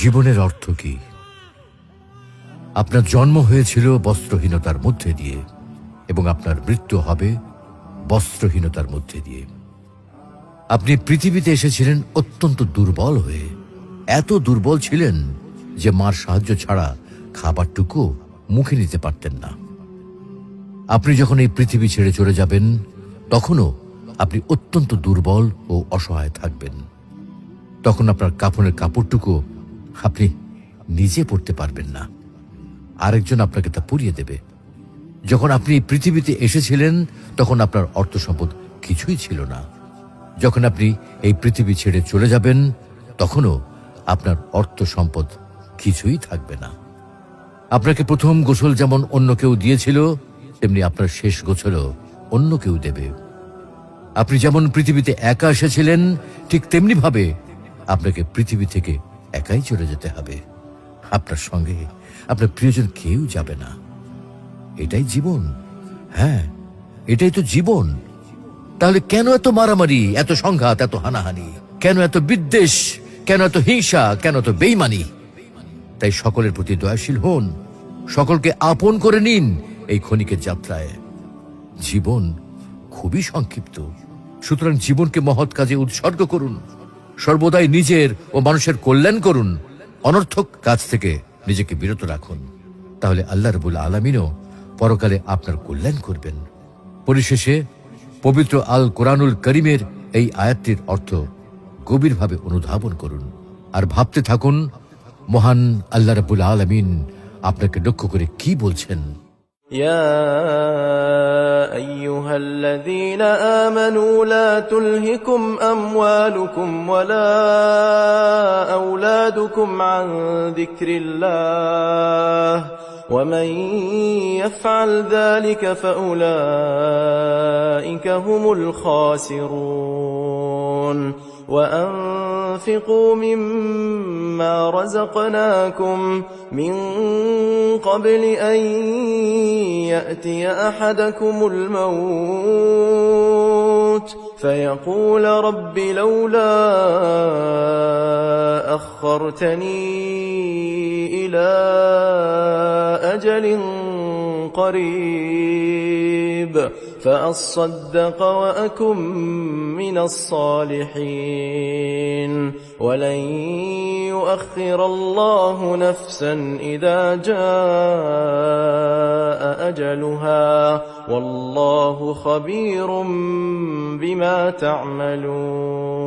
জীবনের অর্থ কি? আপনার জন্ম হয়েছিল বস্ত্রহীনতার মধ্যে দিয়ে এবং আপনার মৃত্যু হবে বস্ত্রহীনতার মধ্যে দিয়ে। আপনি পৃথিবীতে এসেছিলেন অত্যন্ত দুর্বল হয়ে। এত দুর্বল ছিলেন যে মার সাহায্য ছাড়া খাবারটুকু মুখে নিতে পারতেন না। আপনি যখন এই পৃথিবী ছেড়ে চলে যাবেন তখনও আপনি অত্যন্ত দুর্বল ও অসহায় থাকবেন। তখন আপনার কাফনের কাপড়টুকু আপনি নিজে পরতে পারবেন না, আরেকজন আপনাকে তা পরিয়ে দেবে। যখন আপনি পৃথিবীতে এসেছিলেন তখন আপনার অর্থ সম্পদ কিছুই ছিল না। যখন আপনি এই পৃথিবী ছেড়ে চলে যাবেন তখনও আপনার অর্থ সম্পদ কিছুই থাকবে না। আপনাকে প্রথম গোসল যেমন অন্য কেউ দিয়েছিল, তেমনি আপনার শেষ গোসলও অন্য কেউ দেবে। আপনি যেমন পৃথিবীতে একা এসেছিলেন, ঠিক তেমনি ভাবে আপনাকে পৃথিবী থেকে একাই চলে যেতে হবে। আপনার সঙ্গে আপনার প্রিয়জন কেউ যাবে না। এটাই জীবন। হ্যাঁ, এটাই তো জীবন। তাহলে কেন এত মারামারি, এত সংঘাত, এত হানাহানি? কেন এত বিদ্বেষ? কেন এত হিংসা? কেন এত বেইমানি? তাই সকলের প্রতি দয়াশীল হন, সকলকে আপন করে নিন এই ক্ষণিকের যাত্রায়। জীবন খুবই সংক্ষিপ্ত, সুতরাং জীবনকে মহৎ কাজে উৎসর্গ করুন। সর্বদাই নিজের ও মানুষের কল্যাণ করুন। অনর্থক কাজ থেকে নিজেকে বিরত রাখুন। তাহলে আল্লাহ রাব্বুল আলামিনও পরকালে আপনার কল্যাণ করবেন। পরিশেষে পবিত্র আল কোরআনুল করিমের এই আয়াতটির অর্থ গভীরভাবে অনুধাবন করুন আর ভাবতে থাকুন মহান আল্লাহ রাব্বুল আলামিন আপনাকে লক্ষ্য করে কি বলছেন। يا أيها الذين آمنوا لا تلهكم أموالكم ولا أولادكم عن ذكر الله ومن يفعل ذلك فأولئك هم الخاسرون وأنفقوا مما رزقناكم من قبل أن يأتي أحدكم الموت فيقول رب لولا أخرتني إلى أجل قريب فأصدق وأكن من الصالحين ولن يؤخر الله نفسا إذا جاء أجلها والله خبير بما تعملون